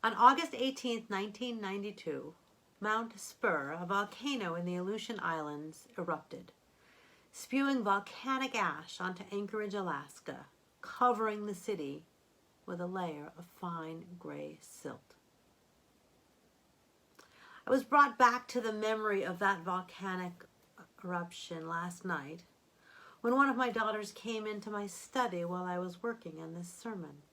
On August 18, 1992, Mount Spur, a volcano in the Aleutian Islands, erupted, spewing volcanic ash onto Anchorage, Alaska, covering the city with a layer of fine gray silt. I was brought back to the memory of that volcanic eruption last night when one of my daughters came into my study while I was working on this sermon.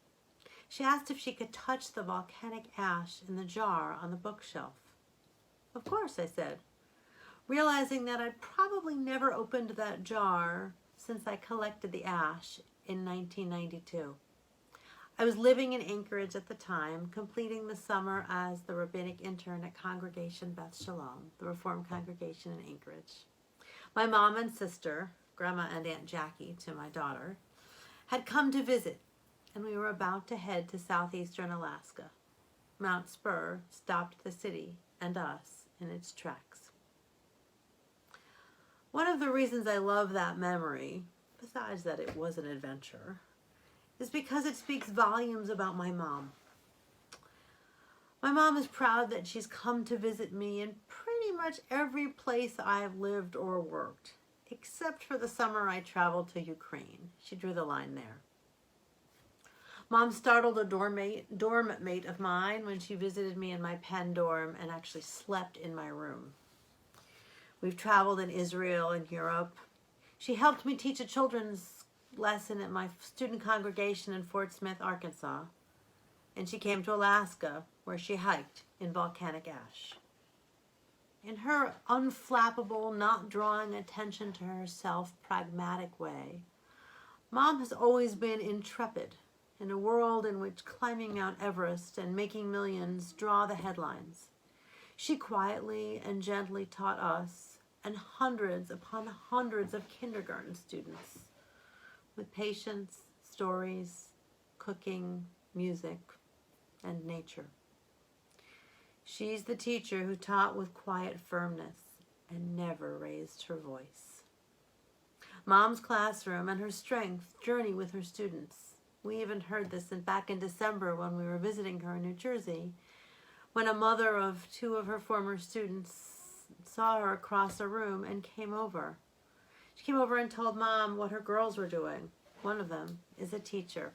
She asked if she could touch the volcanic ash in the jar on the bookshelf. Of course, I said, realizing that I'd probably never opened that jar since I collected the ash in 1992. I was living in Anchorage at the time, completing the summer as the rabbinic intern at Congregation Beth Shalom, the Reformed congregation in Anchorage. My mom and sister, Grandma and Aunt Jackie to my daughter, had come to visit, and we were about to head to southeastern Alaska. Mount Spur stopped the city and us in its tracks. One of the reasons I love that memory, besides that it was an adventure, is because it speaks volumes about my mom. My mom is proud that she's come to visit me in pretty much every place I've lived or worked, except for the summer I traveled to Ukraine. She drew the line there. Mom startled a dorm mate of mine when she visited me in my Penn dorm and actually slept in my room. We've traveled in Israel and Europe. She helped me teach a children's lesson at my student congregation in Fort Smith, Arkansas. And she came to Alaska, where she hiked in volcanic ash. In her unflappable, not drawing attention to herself, pragmatic way, Mom has always been intrepid in a world in which climbing Mount Everest and making millions draw the headlines. She quietly and gently taught us and hundreds upon hundreds of kindergarten students with patience, stories, cooking, music, and nature. She's the teacher who taught with quiet firmness and never raised her voice. Mom's classroom and her strength journey with her students. We even heard this back in December when we were visiting her in New Jersey, when a mother of two of her former students saw her across a room and came over. She came over and told Mom what her girls were doing. One of them is a teacher.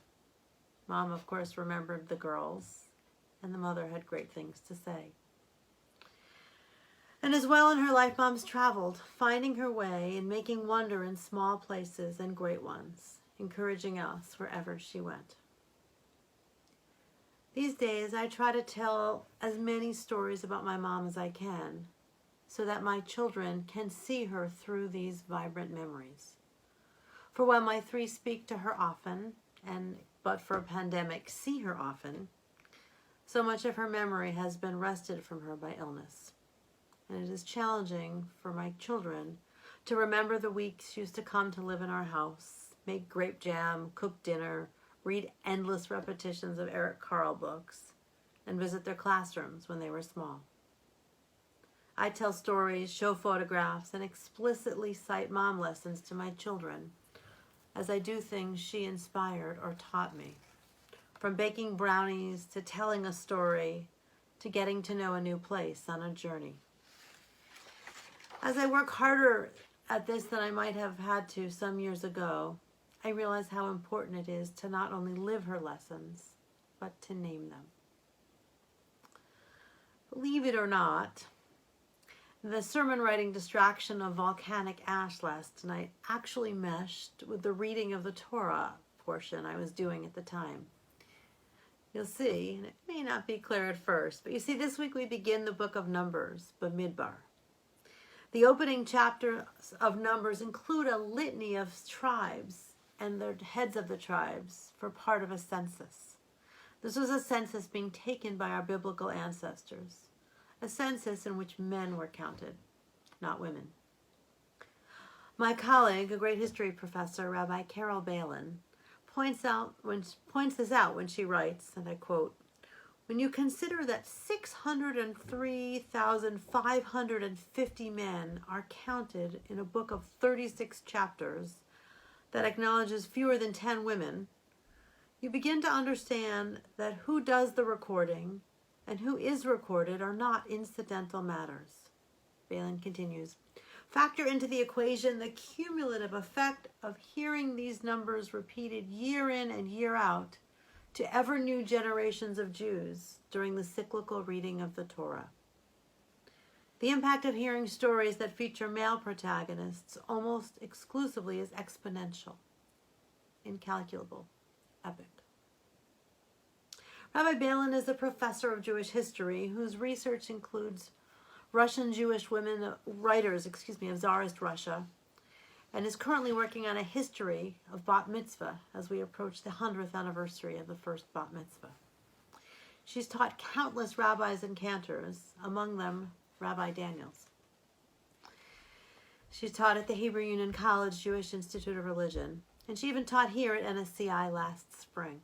Mom, of course, remembered the girls, and the mother had great things to say. And as well in her life, Mom's traveled, finding her way and making wonder in small places and great ones, encouraging us wherever she went. These days, I try to tell as many stories about my mom as I can, so that my children can see her through these vibrant memories. For while my three speak to her often, but for a pandemic see her often, so much of her memory has been wrested from her by illness. And it is challenging for my children to remember the weeks she used to come to live in our house, make grape jam, cook dinner, read endless repetitions of Eric Carle books, and visit their classrooms when they were small. I tell stories, show photographs, and explicitly cite mom lessons to my children as I do things she inspired or taught me. From baking brownies to telling a story to getting to know a new place on a journey. As I work harder at this than I might have had to some years ago, I realize how important it is to not only live her lessons, but to name them. Believe it or not, the sermon writing distraction of volcanic ash last night actually meshed with the reading of the Torah portion I was doing at the time. You'll see, and it may not be clear at first, but you see, this week we begin the book of Numbers, Bamidbar. The opening chapters of Numbers include a litany of tribes and the heads of the tribes for part of a census. This was a census being taken by our biblical ancestors, a census in which men were counted, not women. My colleague, a great history professor, Rabbi Carol Balin, points this out when she writes, and I quote, "When you consider that 603,550 men are counted in a book of 36 chapters that acknowledges fewer than 10 women, you begin to understand that who does the recording and who is recorded are not incidental matters. Balin continues, factor into the equation the cumulative effect of hearing these numbers repeated year in and year out to ever new generations of Jews during the cyclical reading of the Torah. The impact of hearing stories that feature male protagonists almost exclusively is exponential, incalculable, epic. Rabbi Balin is a professor of Jewish history whose research includes Russian Jewish writers of Tsarist Russia, and is currently working on a history of bat mitzvah as we approach the 100th anniversary of the first bat mitzvah. She's taught countless rabbis and cantors, among them Rabbi Daniels. She's taught at the Hebrew Union College Jewish Institute of Religion, and she even taught here at NSCI last spring.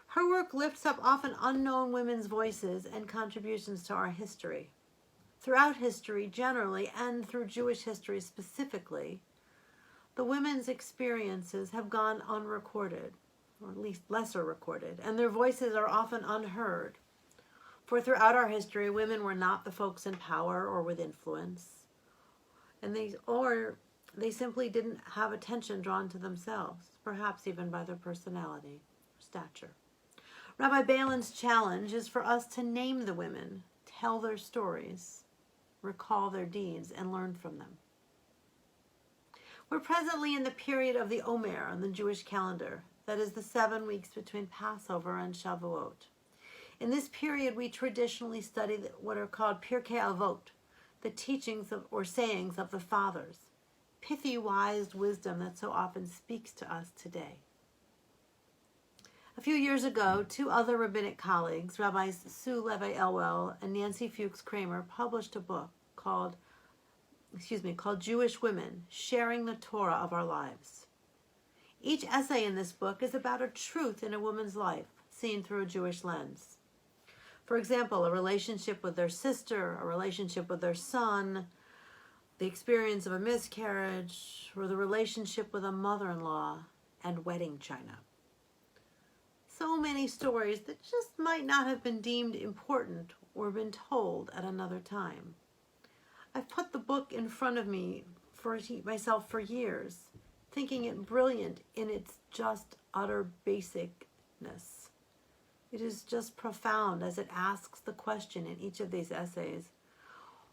Her work lifts up often unknown women's voices and contributions to our history. Throughout history generally, and through Jewish history specifically, the women's experiences have gone unrecorded, or at least lesser recorded, and their voices are often unheard. For throughout our history, women were not the folks in power or with influence, and they simply didn't have attention drawn to themselves, perhaps even by their personality or stature. Rabbi Balin's challenge is for us to name the women, tell their stories, recall their deeds, and learn from them. We're presently in the period of the Omer on the Jewish calendar, that is the 7 weeks between Passover and Shavuot. In this period, we traditionally study what are called Pirkei Avot, the teachings or sayings of the fathers, pithy, wise wisdom that so often speaks to us today. A few years ago, 2 other rabbinic colleagues, Rabbis Sue Levi-Elwell and Nancy Fuchs-Kramer, published a book called Jewish Women, Sharing the Torah of Our Lives. Each essay in this book is about a truth in a woman's life, seen through a Jewish lens. For example, a relationship with their sister, a relationship with their son, the experience of a miscarriage, or the relationship with a mother-in-law, and wedding china. So many stories that just might not have been deemed important or been told at another time. I've put the book in front of me for myself for years, thinking it brilliant in its just utter basicness. It is just profound as it asks the question in each of these essays,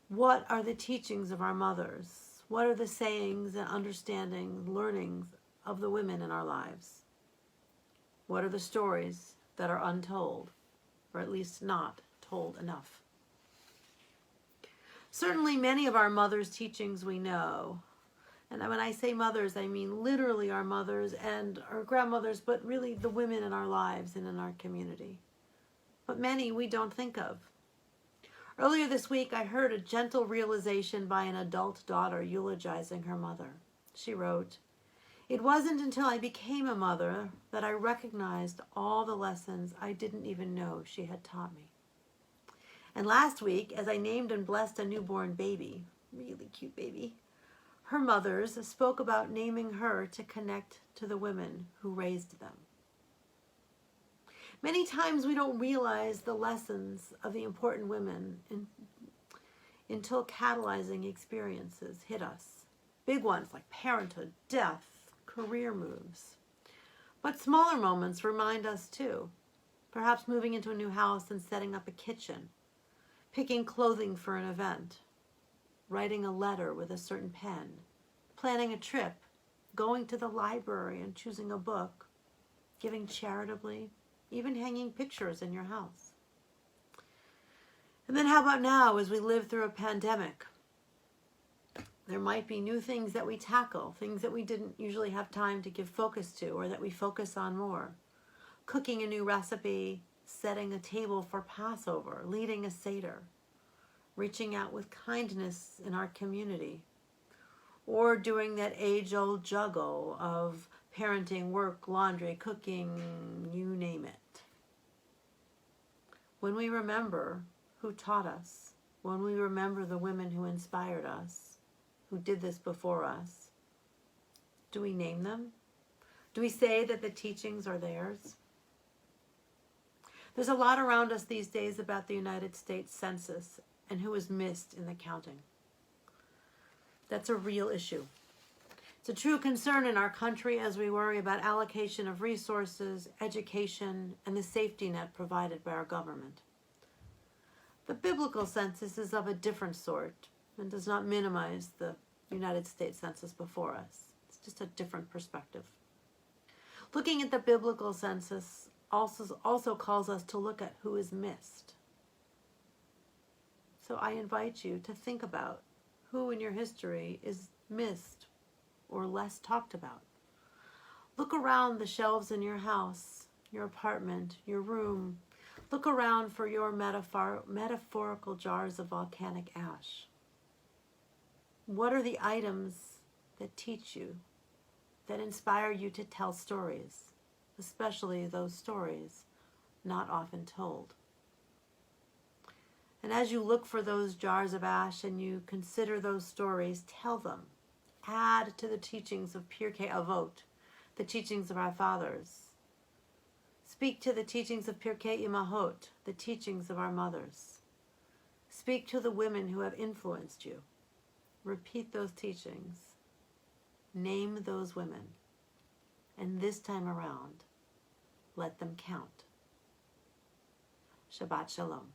what are the teachings of our mothers? What are the sayings and understandings, learnings of the women in our lives? What are the stories that are untold, or at least not told enough? Certainly many of our mothers' teachings we know. And when I say mothers, I mean literally our mothers and our grandmothers, but really the women in our lives and in our community. But many we don't think of. Earlier this week, I heard a gentle realization by an adult daughter eulogizing her mother. She wrote, "It wasn't until I became a mother that I recognized all the lessons I didn't even know she had taught me." And last week, as I named and blessed a newborn baby, really cute baby, her mothers spoke about naming her to connect to the women who raised them. Many times we don't realize the lessons of the important women until catalyzing experiences hit us. Big ones like parenthood, death, career moves. But smaller moments remind us too. Perhaps moving into a new house and setting up a kitchen, picking clothing for an event, writing a letter with a certain pen, planning a trip, going to the library and choosing a book, giving charitably, even hanging pictures in your house. And then how about now as we live through a pandemic? There might be new things that we tackle, things that we didn't usually have time to give focus to or that we focus on more. Cooking a new recipe, setting a table for Passover, leading a Seder, reaching out with kindness in our community, or doing that age-old juggle of parenting, work, laundry, cooking, you name it. When we remember who taught us, when we remember the women who inspired us, who did this before us, do we name them? Do we say that the teachings are theirs? There's a lot around us these days about the United States Census and who is missed in the counting. That's a real issue. It's a true concern in our country as we worry about allocation of resources, education, and the safety net provided by our government. The biblical census is of a different sort and does not minimize the United States Census before us. It's just a different perspective. Looking at the biblical census also calls us to look at who is missed. So I invite you to think about who in your history is missed or less talked about. Look around the shelves in your house, your apartment, your room. Look around for your metaphorical jars of volcanic ash. What are the items that teach you, that inspire you to tell stories, especially those stories not often told? And as you look for those jars of ash and you consider those stories, tell them. Add to the teachings of Pirkei Avot, the teachings of our fathers. Speak to the teachings of Pirkei Imahot, the teachings of our mothers. Speak to the women who have influenced you. Repeat those teachings. Name those women. And this time around, let them count. Shabbat Shalom.